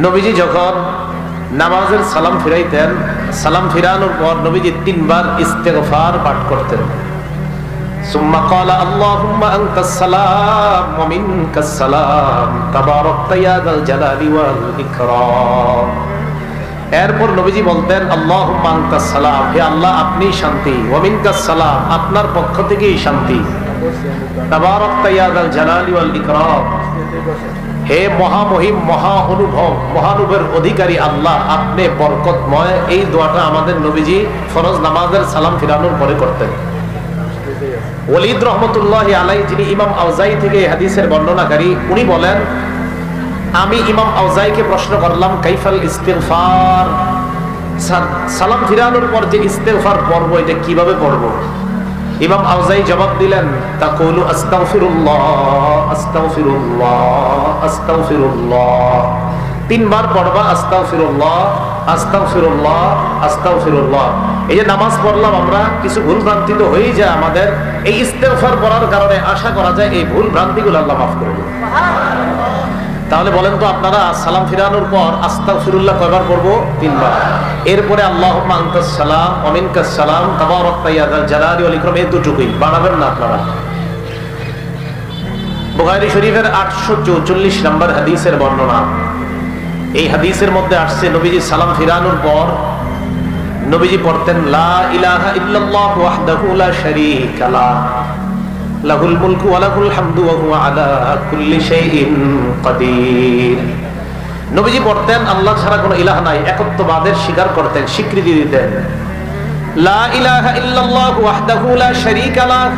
নবীজি যখন নামাজের সালাম ফিরাইতেন, সালাম ফিরানোর পর নবীজি 3 বার ইস্তেগফার পাঠ করতেন। সুম্মা ক্বালা আল্লাহুম্মা আনতাস সালাম ওয়া মিনকাস সালাম তাবারাকতা ইয়া যাল জালালি ওয়াল ইকরাম। এরপর নবীজি বলতেন আল্লাহুম্মা আনতাস সালাম, হে আল্লাহ আপনি শান্তি, ওয়া মিনকাস সালাম আপনার পক্ষ থেকেই শান্তি, তাবারাকতা ইয়া যাল জালালি ওয়াল ইকরাম, হে মহামহিম মহা অনুভব মহানুভবের অধিকারী আল্লাহ আপনি বরকতময়। এই দোয়াটা আমাদের নবীজি ফরজ নামাজের সালাম ফিরানোর পরে করতেন। ওয়ালিদ রহমতুল্লাহি আলাইহি, যিনি ইমাম আউজাই থেকে এই হাদিসের বর্ণনাকারী, উনি বলেন আমি ইমাম আউজাইকে প্রশ্ন করলাম কাইফাল ইস্তিগফার, সালাম ফিরানোর পর যে ইস্তিগফার পড়ব এটা কিভাবে পড়ব? ইমাম আউজাই জবাব দিলেন তাকুলু আস্তাগফিরুল্লাহ আস্তাগফিরুল্লাহ আস্তাগফিরুল্লাহ, 3 বার পড়বা আস্তাগফিরুল্লাহ আস্তাগফিরুল্লাহ আস্তাগফিরুল্লাহ। এই যে নামাজ পড়লাম আমরা, কিছু ভুল ভ্রান্তি তো হয়েই যায় আমাদের, এই ইস্তেগফার পড়ার কারণে আশা করা যায় এই ভুল ভ্রান্তিগুলো আল্লাহ মাফ করে দেবেন। তাহলে বলেন তো আপনারা সালাম ফিরানোর পর আস্তাগফিরুল্লাহ কয়বার পড়বো? 3 বার। এরপরে আল্লাহুম্মা আনতাস সালাম ওয়া মিনকাস সালাম তাবারাকতা ইয়া যাল জালালি ওয়াল ইকরাম, এই দুটুকুই বাড়াবেন না আপনারা। বুখারী শরীফের 844 নম্বর হাদিসের বর্ণনা। এই হাদিসের মধ্যে আসছে নবীজি সালাম ফিরানোর পর নবীজি পড়তেন লা ইলাহা ইল্লাল্লাহু ওয়াহদাহু লা শারীকা লাহ লাহুল মুলকু ওয়া লাহুল হামদু ওয়া হুয়া আলা কুল্লি শাইইন কাদির। নবীজি পড়তেন আল্লাহ ছাড়া কোনো ইলাহ নাই, একত্ববাদের স্বীকার করতেন, স্বীকৃতি দিতেন। লা ইলাহা ইল্লাল্লাহু ওয়াহদাহু লা শারীকা লাহ,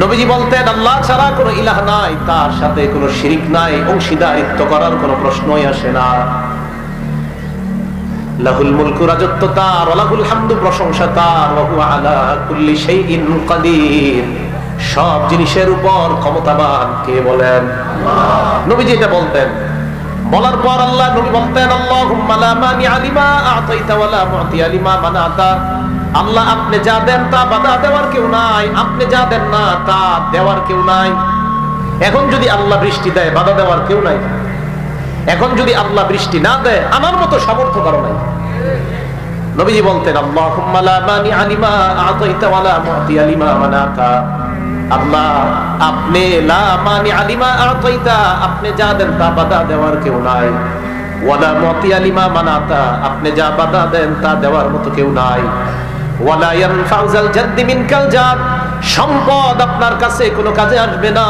নবীজি বলতেন আল্লাহ ছাড়া কোনো ইলাহ নাই, তার সাথে কোনো শিরিক নাই, অংশীদারিত্ব করার কোনো প্রশ্নই আসে না। লাহুল মুলকু, রাজত্ব তার, ওয়া লাহুল হামদু, প্রশংসা তার, ওয়া হুয়া আলা কুল্লি শাইইন কাদির, সব জিনিসের উপর ক্ষমতাবান কে বলেন? আল্লাহ। নবীজি এটা বলতেন। বলার পর আল্লাহ নবী বলতেন আল্লাহুম্মা লা মানিআ লিমা আ'তাইতা ওয়া লা মু'তিয়া লিমা মানা'তা, আল্লাহ আপনি যা দেন তা বাধা দেওয়ার কেউ নাই, আপনি যা দেন না তা দেওয়ার কেউ নাই। এখন যদি আল্লাহ বৃষ্টি দেয় বাধা দেওয়ার কেউ নাই, এখন যদি আল্লাহ বৃষ্টি না দেয় আমার মতো সামর্থ্য কারো নাই। নবীজি বলতেন আল্লাহুম্মা লা মানিআ লিমা আ'তাইতা ওয়া লা মু'তিয়া লিমা মানা'তা, আল্লাহ আপনি লা মানিআ লিমা আ'তাইতা, আপনি যা দেন তা বাধা দেওয়ার কেউ নাই, ওয়া লা মু'তিয়া লিমা মানা'তা, আপনি যা বাধা দেন তা দেওয়ার মতো কেউ নাই, ওয়া লা ইয়ানফা'ু যাল জাদ্দি মিনকাল জাদ, সম্পদ আপনার কাছে কোনো কাজে আসবে না,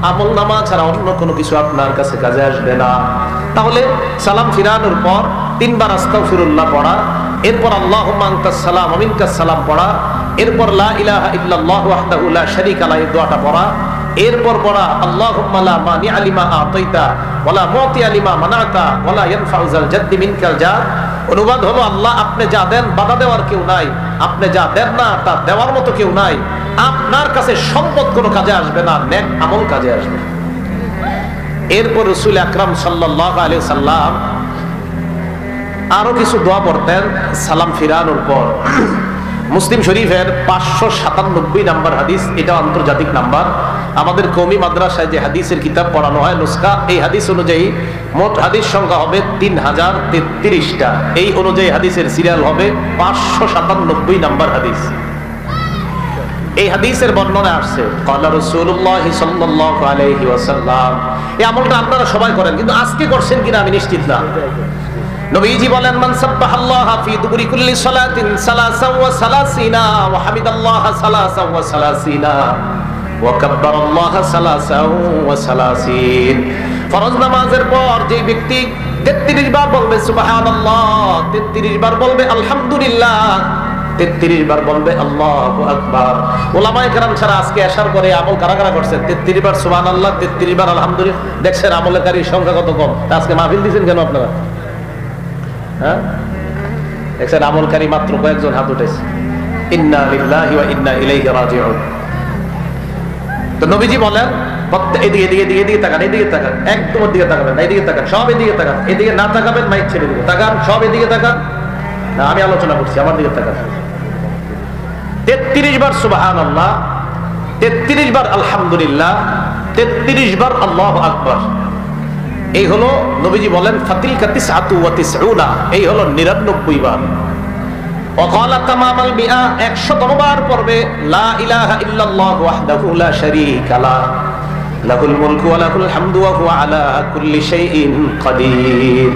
আমলনামা ছাড়া অন্য কোনো কিছু আপনার কাছে কাজে আসবে না। তাহলে সালাম ফিরানোর পর 3 বার আস্তাগফিরুল্লাহ পড়া, এরপর আল্লাহুম্মা আনতাস সালাম ওয়া মিনকাস সালাম পড়া, এরপর লা ইলাহা ইল্লাল্লাহু ওয়াহদাহু লা শারীকা লাহু, এই দোয়াটা পড়া, এরপর পড়া আল্লাহুম্মা লা মানিআ লিমা আ'তাইতা ওয়া লা মু'তিয়া লিমা মানা'তা ওয়া লা ইয়ানফা'ু যাল জাদ্দি মিনকাল জাদ। অনুবাদ হলো আল্লাহ আপনি যা দেন বাধা দেওয়ার কেউ নাই, আপনি যা দেন না তা দেওয়ার মতো কেউ নাই, আপনার কাছে সম্পদ কোনো কাজে আসবে না, নেক আমল কাজে আসবে। এরপর রাসূল আকরাম সাল্লাল্লাহু আলাইহি সাল্লাম আরো কিছু দোয়া পড়তেন সালাম ফিরানোর পর। মুসলিম শরীফের 597 নম্বর হাদিস, এটা আন্তর্জাতিক নাম্বার। আমাদের কওমি মাদ্রাসায় যে হাদিসের কিতাব পড়ানো হয় নুসখা, এই হাদিস অনুযায়ী মোট হাদিস সংখ্যা হবে 3033টা। এই অনুযায়ী হাদিসের সিরিয়াল হবে 597 নম্বর হাদিস। এই হাদিসের বর্ণনা আসছে ক্বালা রাসূলুল্লাহ সাল্লাল্লাহু আলাইহি ওয়াসাল্লাম, এই আমলটা আপনারা সবাই করেন, কিন্তু আজকে করছেন কিনা আমি নিশ্চিত না। নবীজি বলেন মান সাব্বাহাল্লাহা ফি দুবুরি কুল্লি সালাতিন সালাসাও ওয়া সালাসিনা ওয়া হামিদাল্লাহা সালাসাও ওয়া সালাসিনা ওয়া কাব্বারাল্লাহা সালাসাও ওয়া সালাসিন। ফরজ নামাজের পর যে ব্যক্তি 33 বার বলবে সুবহানাল্লাহ, 33 বার বলবে আলহামদুলিল্লাহ, 33 বার বলবে আল্লাহু আকবার। উলামায়ে কেরাম ছাড়া আজকে এশার করে আমল কারা কারা করছেন? 33 বার সুবহানাল্লাহ, 33 বার আলহামদুলিল্লাহ। দেখছেন আমলকারীর সংখ্যা কত কম। আজকে মাহফিল দিবেন কেন আপনারা? হ্যাঁ, দেখছেন আমলকারী মাত্র কয়েকজন হাত উঠেছে। ইন্না লিল্লাহি ওয়া ইন্না ইলাইহি রাজিউন। তো নবীজি বলেন এদিকে এদিকে এদিকে এদিকে তাকান, এদিকে তাকান, একদম ওদিকে তাকাবেন না, এদিকে তাকান, সব এদিকে তাকান, এদিকে না তাকাবেন মাইক ছেড়ে দিবেন, তাকান, সব এদিকে তাকান। না আমি আলোচনা করছি, আমার দিকে তাকান। 33 বার সুবহানাল্লাহ, 33 বার আলহামদুলিল্লাহ, 33 বার আল্লাহু আকবার। এই হলো নবীজি বলেন ফাতিলকা তিসআতু ওয়া তিসউনা, এই হলো 99 বার। ওয়াকালা তামামাল মিআ, 100তম বার পড়বে লা ইলাহা ইল্লাল্লাহু ওয়াহদাহু লা শারীকা লা, লাহুল মুলকু ওয়া লাহুল হামদু ওয়া হুয়া আলা কুল্লি শাইইন কাদির।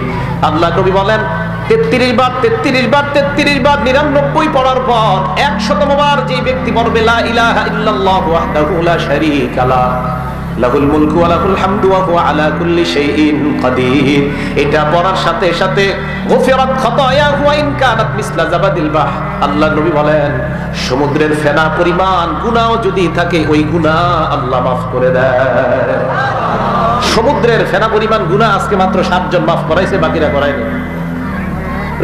আল্লাহ নবী বলেন 33 বার 33 বার 33 বার 99 পড়ার পর 100তম বার যে ব্যক্তি পড়বে লা ইলাহা ইল্লাল্লাহু ওয়াহদাহু লা শারীকা লা, লাহুল মুলকু ওয়া লাহুল হামদু ওয়া হুয়া আলা কুল্লি শাইইন কাদির, এটা পড়ার সাথে সাথে গুফিরাত খাতায়াহু ওয়া ইন কানাত মিসলা জাবাদিল বাহ। আল্লাহ নবী বলেন সমুদ্রের ফেনা পরিমাণ গুনাহ যদি থাকে ওই গুনাহ আল্লাহ মাফ করে দেয়। সমুদ্রের ফেনা পরিমাণ গুনাহ আজকে মাত্র 7 জন মাফ করাইছে, বাকিরা করায়নি।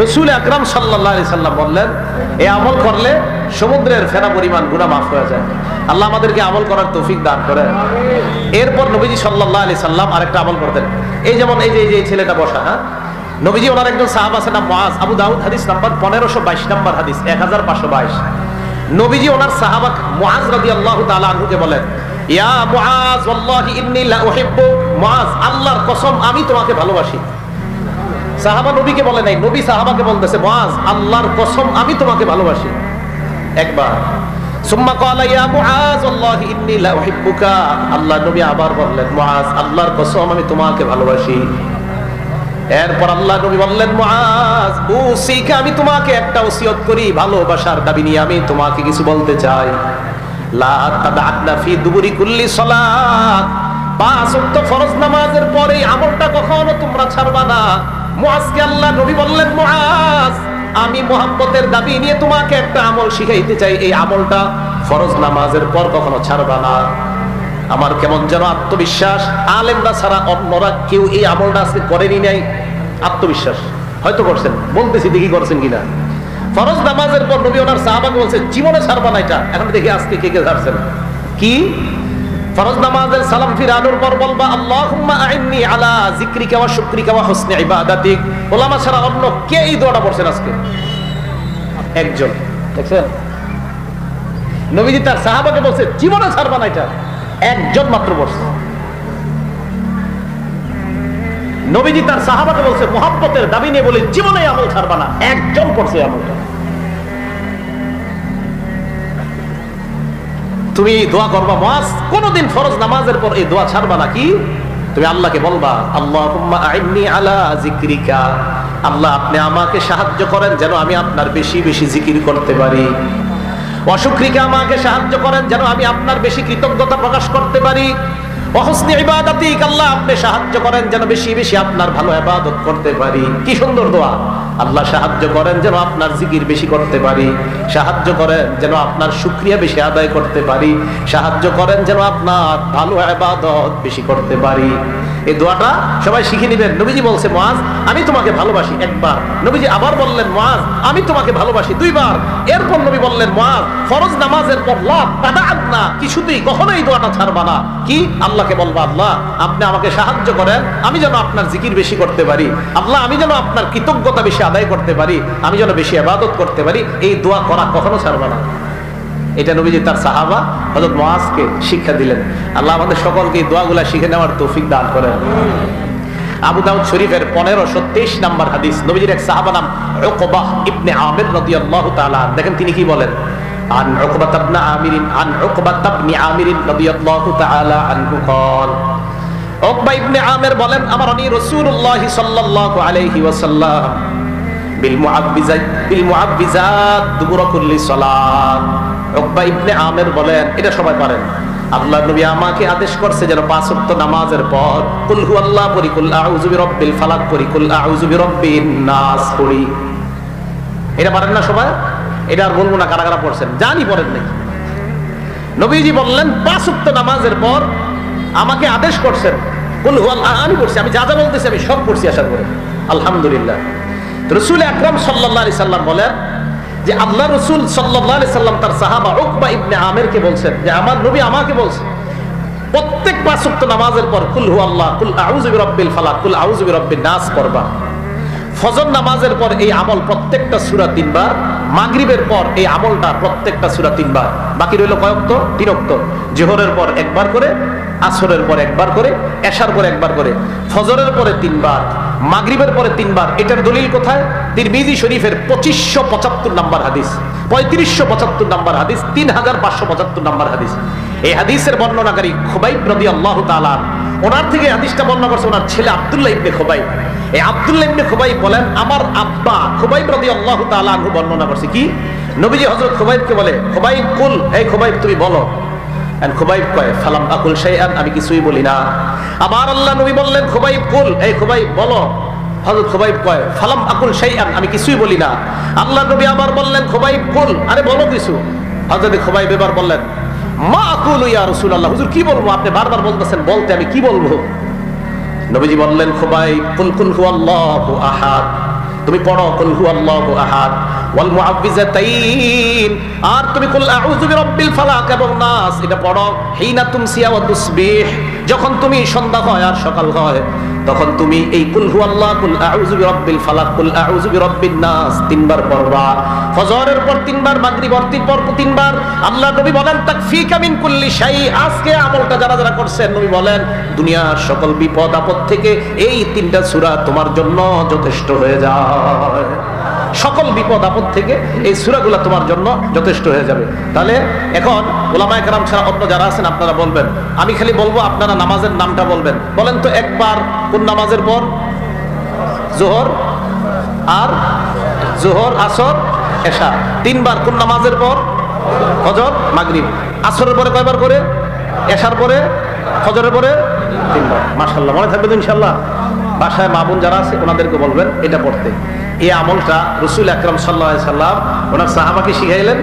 রাসূল আকরাম সাল্লাল্লাহু আলাইহি সাল্লাম বললেন এই আমল করলে সমুদ্রের ফেনা পরিমাণ গুনাহ মাফ হয়ে যায়। আল্লাহ আমাদেরকে আমল করার তৌফিক দান করে। এরপর নবীজি সাল্লাল্লাহু আলাইহি সাল্লাম আরেকটা আমল করতেন, এই যেমন এই যে ছেলেটা বসা, হ্যাঁ, নবীজি ওনার একজন সাহাবা আছে নাম মুআজ, আবু দাউদ হাদিস নাম্বার 1522 নাম্বার হাদিস 1522। নবীজি ওনার সাহাবা মুআজ রাদিয়াল্লাহু তাআলা আনহুকে বলেন ইয়া মুআজ ওয়াল্লাহি ইন্নী লা উহিব্বু, মুআজ আল্লাহর কসম আমি তোমাকে ভালোবাসি। সাহাবা নবীকে বলে নাই, নবী সাহাবাকে বলতেছে মুআজ আল্লাহর কসম আমি তোমাকে ভালোবাসি। একবার সুম্মা ক্বালা ইয়া মুআজ ওয়াল্লাহি ইন্নী লা উহিব্বুকা, আল্লাহ নবী আবার বললেন মুআজ আল্লাহর কসম আমি তোমাকে ভালোবাসি। এরপর আল্লাহ নবী বললেন মুআজ উসিকা, আমি তোমাকে একটা ওসিয়ত করি, ভালোবাসার দাবি নিয়ে আমি তোমাকে কিছু বলতে চাই। লা তাদআনা ফি দুবুরি কুল্লি সালাত, 5 ওয়াক্ত ফরজ নামাজের পরে আমলটা কখনো তোমরা ছাড়বা না। মুআজকে আল্লাহ নবী বললেন মুআজ আমি মুহাব্বতের দাবি নিয়ে তোমাকে একটা আমল শিখাইতে চাই, এই আমলটা ফরজ নামাজের পর কখনো ছাড়বা না। আমার কেমন যেন আত্মবিশ্বাস, আলেমরা ছাড়া অন্যরা কেউ এই আমলটা আজকে করেনি নাই। আত্মবিশ্বাস হয়তো করছেন, বলতেছি দেখি করছেন কিনা। ফরজ নামাজের পর নবী ওনার সাহাবাকে বলছে জীবনে ছাড়বা না এটা। এখন দেখি আজকে কে কে ছাড়ছেন। কি ফরজ নামাজের সালাম ফিরানোর পর বলবা আল্লাহুম্মা আইন্নি আলা যিকরিকা ওয়া শুকরিকা ওয়া হুসনি ইবাদাতিক। ওলামা ছাড়া অন্য কে এই দোয়াটা পড়ছেন আজকে? একজন। দেখছেন নবীজি তার সাহাবাকে বলছে জীবনে ছাড়বা না এটা, একজন মাত্র পড়ছে। নবীজি তার সাহাবাকে বলছে মুহাব্বতের দাবি নিয়ে বলে জীবনে আমল ছাড়বা না, একজন পড়ছে আমলটা। তুমি দোয়া করবা মুআজ কোনদিন ফরজ নামাজের পর এই দোয়া ছাড়বা না। কি তুমি আল্লাহকে বলবা আল্লাহুম্মা আইন্নি আলা যিকরিকা, আল্লাহ আপনি আমাকে সাহায্য করেন যেন আমি আপনার বেশি বেশি জিকির করতে পারি। ওয়া শুকরিকা, আমাকে সাহায্য করেন যেন আমি আপনার বেশি কৃতজ্ঞতা প্রকাশ করতে পারি। ওয়া হুসনি ইবাদাতিক, আল্লাহ আপনি সাহায্য করেন যেন বেশি বেশি আপনার ভালো ইবাদত করতে পারি। কি সুন্দর দোয়া। আল্লাহ সাহায্য করেন যেন আপনার জিকির বেশি করতে পারি, সাহায্য করেন যেন আপনার শুকরিয়া বেশি আদায় করতে পারি, সাহায্য করেন যেন আপনার ভালো ইবাদত বেশি করতে পারি। এই দোয়াটা সবাই শিখে নেবেন। নবীজি বলছে মুআজ আমি তোমাকে ভালোবাসি, একবার। নবীজি আবার বললেন মুআজ আমি তোমাকে ভালোবাসি, 2 বার। এরপর নবী বললেন মুআজ ফরজ নামাজের পর লা তাদআনা, কিছুতেই কখনো এই দোয়াটা ছাড়বা না। কি আল্লাহকে বলবা আল্লাহ আপনি আমাকে সাহায্য করেন আমি যেন আপনার জিকির বেশি করতে পারি, আল্লাহ আমি যেন আপনার কৃতজ্ঞতা বেশি আদায় করতে পারি, আমি যেন বেশি ইবাদত করতে পারি। এই দোয়া করা কখনো ছাড়বা না। এটা নবীজি তার সাহাবা হযরত মুআজকে শিক্ষা দিলেন। আল্লাহ আমাদের সকলকে এই দোয়াগুলা শিখে নেওয়ার তৌফিক দান করেন। আবু দাউদ শরীফের 1523 নাম্বার হাদিস, নবীজির এক সাহাবা নাম উকবাহ ইবনে আমির রাদিয়াল্লাহু তাআলা, দেখেন তিনি কি বলেন। عن عقبة بن عامر رضي الله تعالى عنه قال, উকবা ইবনে আমির বলেন আমারনি রাসূলুল্লাহ সাল্লাল্লাহু আলাইহি ওয়াসাল্লাম বিল মুআব্বিজাত দুবুর কুল্লি সালাত। উকবা ইবনে আমির বলেন, এটা সবাই পারেন, আল্লাহ নবী আমাকে আদেশ করছে যেন 5 ওয়াক্ত নামাজের পর কুল হুয়াল্লাহ পড়ি, কুল আউযু বিরাব্বিল ফালাক পড়ি, কুল আউযু বিরাব্বিন নাস পড়ি। এটা পারেন না সবাই? এটা আর বলবো না কারা কারা পড়ছেন, জানি পড়েন নাকি। নবীজি বললেন 5 ওয়াক্ত নামাজের পর আমাকে আদেশ করছেন কুল হুয়াল্লাহ, আমি পড়ছি, আমি যা যা বলতেছি আমি সব পড়ছি আশা করে, আলহামদুলিল্লাহ। রাসূল আকরাম সাল্লাল্লাহু আলাইহি সাল্লাম বলেন যে আল্লাহ রাসূল সাল্লাল্লাহু আলাইহি সাল্লাম তার সাহাবা উকবা ইবনে আমিরকে বলছেন যে আমার নবী আমাকে বলছেন প্রত্যেক 5 ওয়াক্ত নামাজের পর কুল হুয়াল্লাহ, কুল আউযু বিরাব্বিল ফালাক, কুল আউযু বিরাব্বিন নাস পড়বা। ফজর নামাজের পর এই আমল প্রত্যেকটা সূরা 3 বার মাগরিবের পর এই আমলটা প্রত্যেকটা সূরা 3 বার, বাকি রইল কয় ওয়াক্ত? 3 ওয়াক্ত। যোহরের পর একবার করে, আসরের পর একবার করে, এশার পর একবার করে, ফজরের পরে 3 বার, মাগরিবের পরে 3 বার। এটার দলিল কোথায়? তিরমিজি শরীফের 2575 নম্বর হাদিস, 3575 নম্বর হাদিস, 3575 নম্বর হাদিস। এই হাদিসের বর্ণনাকারী খুবাইব রাদিয়াল্লাহু তাআলা, ওনার থেকে হাদিসটা বর্ণনা করছে ওনার ছেলে আব্দুল্লাহ ইবনে খুবাইব। এই আব্দুল্লাহ ইবনে খুবাইব বলেন, আমার আব্বা খুবাইব রাদিয়াল্লাহু তাআলা আনহু বর্ণনা করছে কি, নবীজি হযরত খুবাইবকে বলে, খুবাইব কুল, এই খুবাইব তুমি বলো। আর খুবাইব কয়, ফালাম আকুল শাইআন, আমি কিছুই বলি না। আমার আল্লাহ নবী বললেন, খুবাইব কুল, এই খুবাইব বলো। হযরত খুবাইব কয়, ফালাম আকুল শাইআন, আমি কিছুই বলি না। আল্লাহ নবী আবার বললেন, খুবাইব কুল, আরে বলো কিছু। হযরত খুবাইব এবার বললেন, মা আকুলু ইয়া রাসূলুল্লাহ, হুজুর কি বলবো? আপনি বারবার বলতেছেন বলতে, আমি কি বলবো? নবীজি বললেন, খুবাইব কুল কুল হুয়াল্লাহু আহাদ, তুমি পড়ো কুল হুয়াল্লাহু আহাদ ওয়াল মুআউযিযাতাইন, আর তুমি কুল আউযু বিরাব্বিল ফালাক এবং নাস এটা পড়ো। হিনা তুমসিয়া ওয়া তুসবিহ, যখন তুমি সন্ধ্যা হয় আর সকাল হয় তখন তুমি এই কুল হুয়াল্লাহ, কুল আউযু বিরাব্বিল ফালাক, কুল আউযু বিরাব্বিন নাস 3 বার পড়বা। ফজরের পর 3 বার, মাগরিবের পর 3 বার। আল্লাহ নবী বলেন, তাকফিকা মিন কুল্লি শাই, আজকে আমলটা যারা যারা করছেন নবী বলেন দুনিয়ার সকল বিপদ আপদ থেকে এই 3টা সূরা তোমার জন্য যথেষ্ট হয়ে যায়। সকল বিপদ আপদ থেকে এই সূরাগুলো তোমার জন্য যথেষ্ট হয়ে যাবে। তাহলে এখন উলামায়ে কেরাম ছাড়া অন্য যারা আছেন আপনারা বলবেন, আমি খালি বলবো, আপনারা নামাজের নামটা বলবেন। বলেন তো একবার কোন নামাজের পর? যোহর, আর যোহর, আসর, এশা। 3 বার কোন নামাজের পর? ফজর, মাগরিব। আসরের পরে কয়বার করে? এশার পরে, ফজরের পরে 3 বার। মাশাআল্লাহ, মনে থাকবে তো ইনশাআল্লাহ। বাসায় মা বোন যারা আছে ওনাদেরকে বলবেন এটা পড়তে। এই আমলটা রাসূল আকরাম সাল্লাল্লাহু আলাইহি সাল্লাম ওনার সাহাবাকে শিখাইলেন।